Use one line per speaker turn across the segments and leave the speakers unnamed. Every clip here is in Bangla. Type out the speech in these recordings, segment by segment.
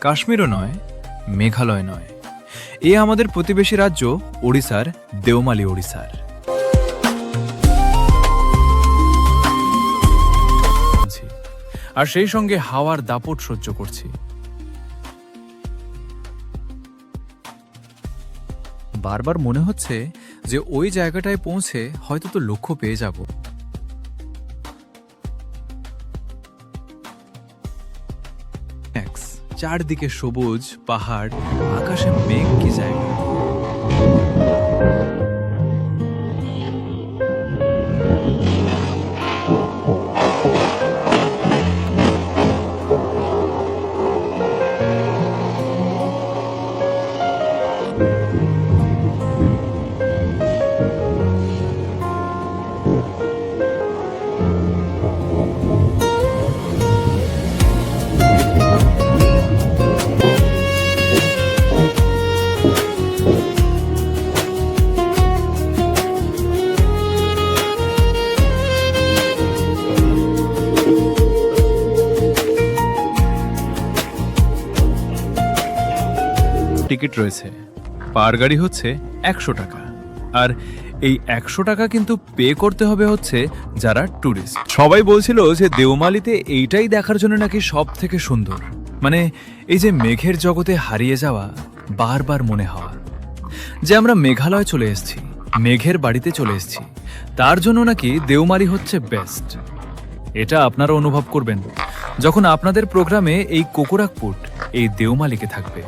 কাশ্মীরও নয়, মেঘালয় নয়, এ আমাদের প্রতিবেশী রাজ্য ওড়িশার দেওমালি ওড়িশার। আর সেই সঙ্গে হাওয়ার দাপট সহ্য করছি। বারবার মনে হচ্ছে যে ওই জায়গাটায় পৌঁছে হয়তো তো লক্ষ্য পেয়ে যাব। চারদিকে সবুজ পাহাড়, আকাশে মেঘ কি জায়গা। টিকিট রয়েছে, পার গাড়ি হচ্ছে 100 টাকা। আর এই 100 টাকা কিন্তু পে করতে হবে হচ্ছে যারা ট্যুরিস্ট। সবাই বলছিল যে দেওমালিতে এইটাই দেখার জন্য নাকি সব থেকে সুন্দর, মানে এই যে মেঘের জগতে হারিয়ে যাওয়া, বারবার মনে হওয়া যে আমরা মেঘালয় চলে এসেছি, মেঘের বাড়িতে চলে এসেছি, তার জন্য নাকি দেওমালি হচ্ছে বেস্ট। এটা আপনারা অনুভব করবেন যখন আপনাদের প্রোগ্রামে এই কোকোরাকপুট এই দেওমালিকে থাকবে।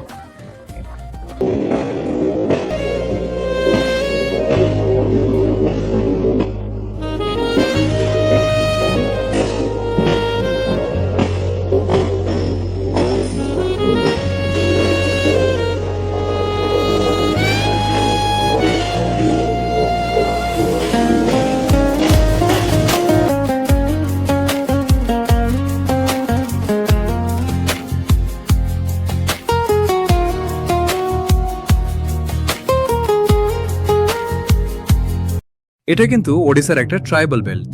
এটা কিন্তু ওড়িশার একটা ট্রাইবাল বেল্ট।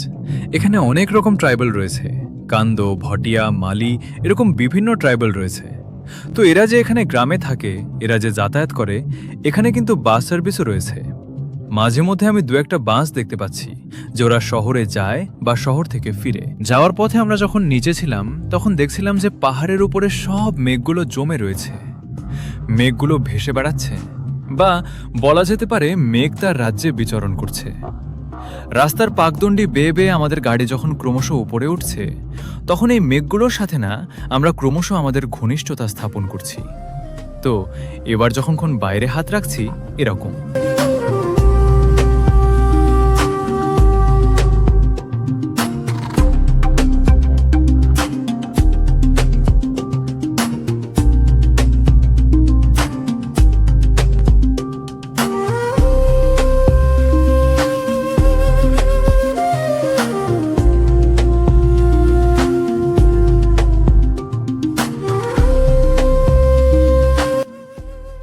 এখানে অনেক রকম ট্রাইবাল রয়েছে, কান্দো, ভটিয়া, মালি, এরকম বিভিন্ন ট্রাইবাল রয়েছে। তো এরা যে এখানে গ্রামে থাকে, এরা যে যাতায়াত করে, এখানে কিন্তু বাস সার্ভিসও রয়েছে। মাঝে মধ্যে আমি 2-1টা বাস দেখতে পাচ্ছি যে ওরা শহরে যায় বা শহর থেকে ফিরে। যাওয়ার পথে আমরা যখন নিচে ছিলাম তখন দেখছিলাম যে পাহাড়ের উপরে সব মেঘগুলো জমে রয়েছে, মেঘগুলো ভেসে বেড়াচ্ছে, বা বলা যেতে পারে মেঘ তার রাজ্যে বিচরণ করছে। রাস্তার পাকদণ্ডি বেয়ে বেয়ে আমাদের গাড়ি যখন ক্রমশ উপরে উঠছে, তখন এই মেঘগুলোর সাথে না আমরা ক্রমশ আমাদের ঘনিষ্ঠতা স্থাপন করছি। তো এবার যখন বাইরে হাত রাখছি এরকম।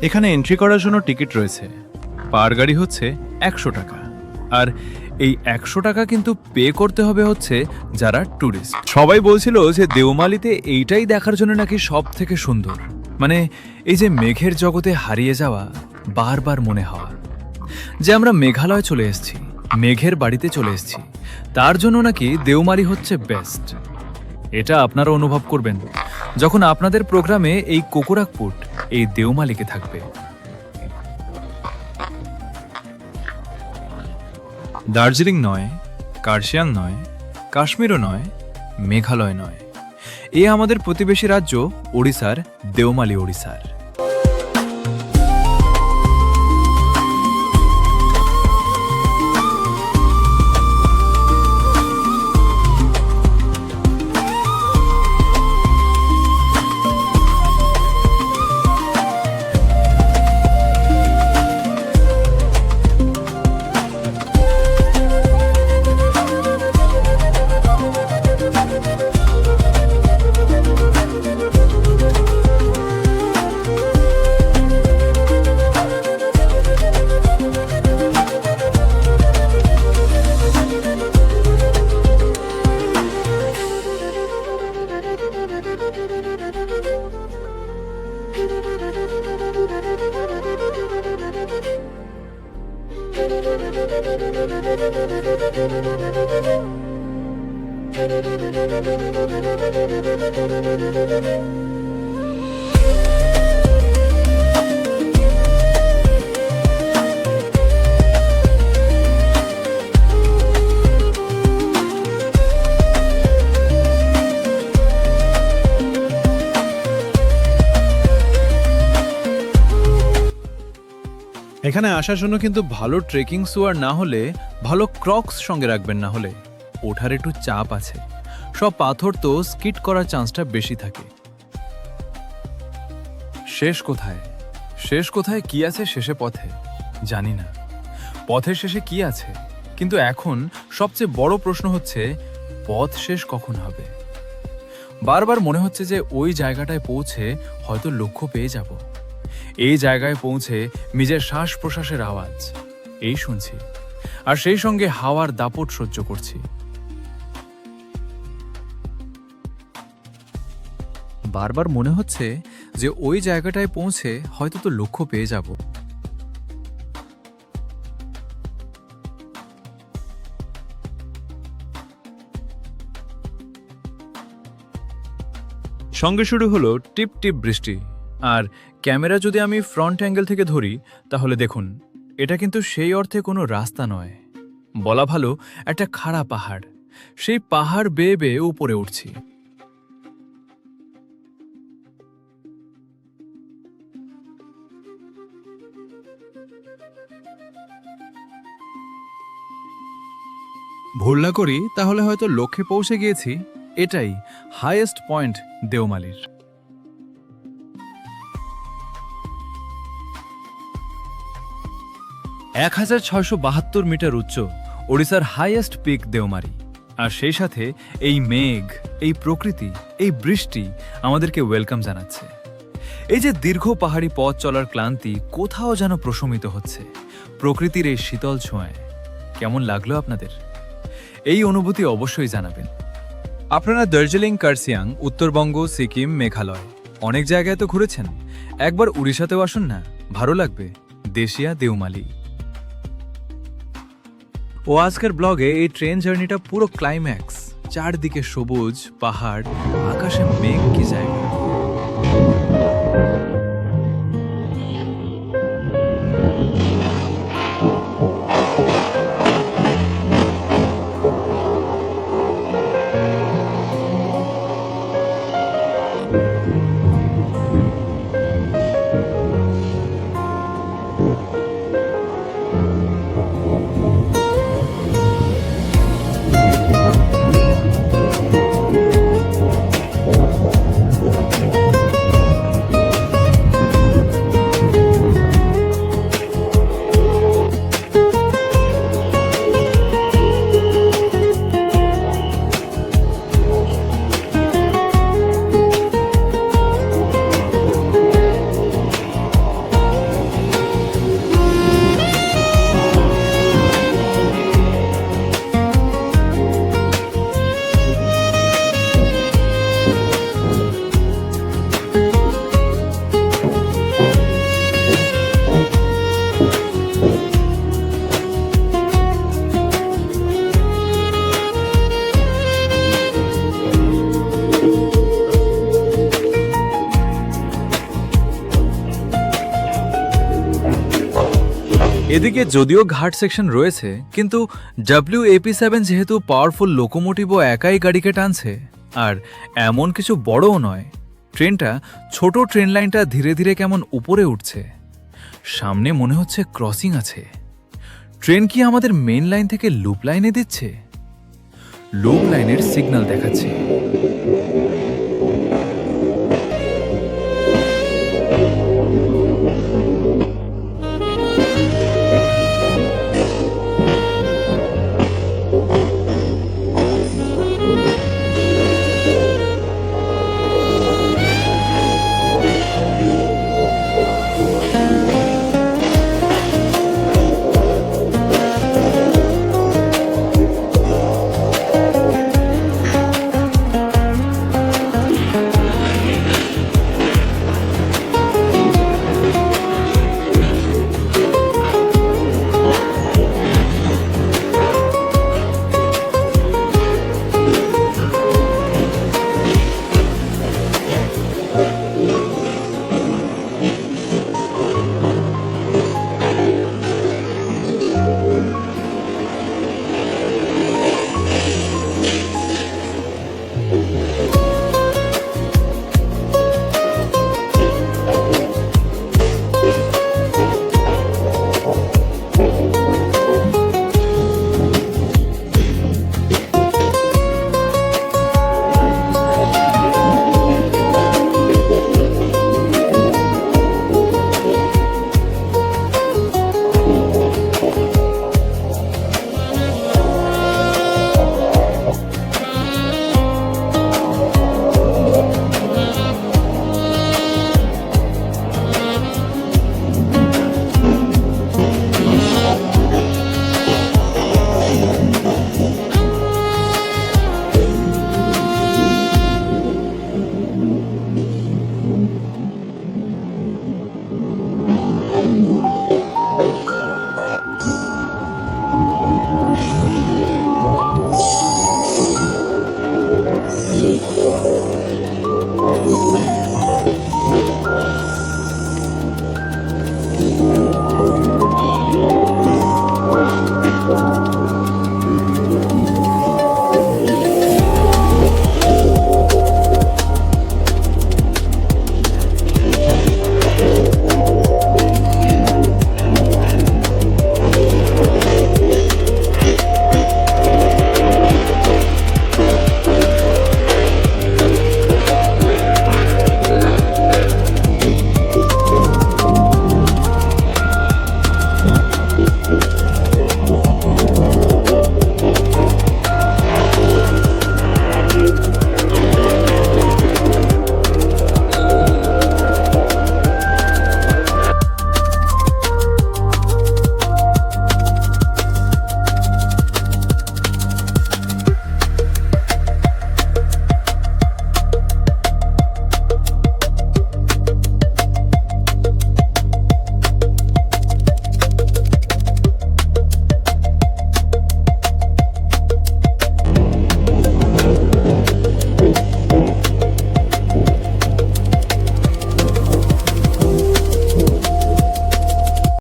এখানে এন্ট্রি করার জন্য টিকিট রয়েছে, পার গাড়ি হচ্ছে 100 টাকা। আর এই 100 টাকা কিন্তু পে করতে হবে হচ্ছে যারা ট্যুরিস্ট। সবাই বলছিল যে দেওমালিতে এইটাই দেখার জন্য নাকি সব থেকে সুন্দর, মানে এই যে মেঘের জগতে হারিয়ে যাওয়া, বারবার মনে হওয়া যে আমরা মেঘালয় চলে এসেছি, মেঘের বাড়িতে চলে এসেছি, তার জন্য নাকি দেওমালি হচ্ছে বেস্ট। এটা আপনারা অনুভব করবেন যখন আপনাদের প্রোগ্রামে এই কোকোরাকপুট এই দেওমালিকে থাকবে। দার্জিলিং নয়, কার্শিয়াং নয়, কাশ্মীরও নয়, মেঘালয় নয়, এ আমাদের প্রতিবেশী রাজ্য ওড়িশার দেওমালি ওড়িশার। এখানে আসার জন্য কিন্তু ভালো ট্রেকিং শুয়ার না হলে ভালো ক্রক্স সঙ্গে রাখবেন, না হলে ওঠার একটু চাপ আছে। সব পাথর তো স্কিড করার চান্সটা বেশি থাকে। শেষ কোথায়? শেষ কোথায় কি আছে শেষে পথে জানি না। পথের শেষে কি আছে, কিন্তু এখন সবচেয়ে বড় প্রশ্ন হচ্ছে পথ শেষ কখন হবে। বারবার মনে হচ্ছে যে ওই জায়গাটায় পৌঁছে হয়তো লক্ষ্য পেয়ে যাব। এই জায়গায় পৌঁছে নিজের শ্বাস প্রশ্বাসের আওয়াজ এই শুনছি, আর সেই সঙ্গে হাওয়ার দাপট সহ্য করছি। বারবার মনে হচ্ছে যে ওই জায়গাটায় পৌঁছে হয়তো তো লক্ষ্য পেয়ে যাব। সঙ্গে শুরু হলো টিপ টিপ বৃষ্টি, আর ক্যামেরা যদি আমি ফ্রন্ট অ্যাঙ্গেল থেকে ধরি তাহলে দেখুন এটা কিন্তু সেই অর্থে কোনো রাস্তা নয়, বলা ভালো একটা খাড়া পাহাড়। সেই পাহাড় বেয়ে বেয়ে উপরে উঠছি। ভুল না করি তাহলে হয়তো লক্ষ্যে পৌঁছে গিয়েছি। এটাই হাইয়েস্ট পয়েন্ট দেওমালির। 1672 মিটার উচ্চ ওড়িশার হাইয়েস্ট পিক দেওমারি, আর সেই সাথে এই মেঘ, এই প্রকৃতি, এই বৃষ্টি আমাদেরকে ওয়েলকাম জানাচ্ছে। এই যে দীর্ঘ পাহাড়ি পথ চলার ক্লান্তি কোথাও যেন প্রশমিত হচ্ছে প্রকৃতির এই শীতল ছোঁয়ায়। কেমন লাগলো আপনাদের? এই অনুভূতি অবশ্যই জানাবেন। আপনারা দার্জিলিং, কার্সিয়াং, উত্তরবঙ্গ, সিকিম, মেঘালয় অনেক জায়গায় তো ঘুরেছেন, একবার উড়িষ্যাতেও আসুন না, ভালো লাগবে। দেশিয়া দেওমালি। ও আজকের ব্লগে এই ট্রেন জার্নিটা পুরো ক্লাইম্যাক্স, চারদিকে সবুজ পাহাড়, আকাশে মেঘ কি জায়গা। এদিকে যদিও ঘাট সেকশন রয়েছে, কিন্তু WAP7 যেহেতু পাওয়ারফুল লোকোমোটিভ ও একাই গাড়িকে টানছে, আর এমন কিছু বড়ও নয়, ট্রেনটা ছোট ট্রেন লাইনটা ধীরে ধীরে কেমন উপরে উঠছে। সামনে মনে হচ্ছে ক্রসিং আছে। ট্রেন কি আমাদের মেন লাইন থেকে লুপ লাইনে দিচ্ছে? লুপ লাইনের সিগন্যাল দেখাচ্ছে।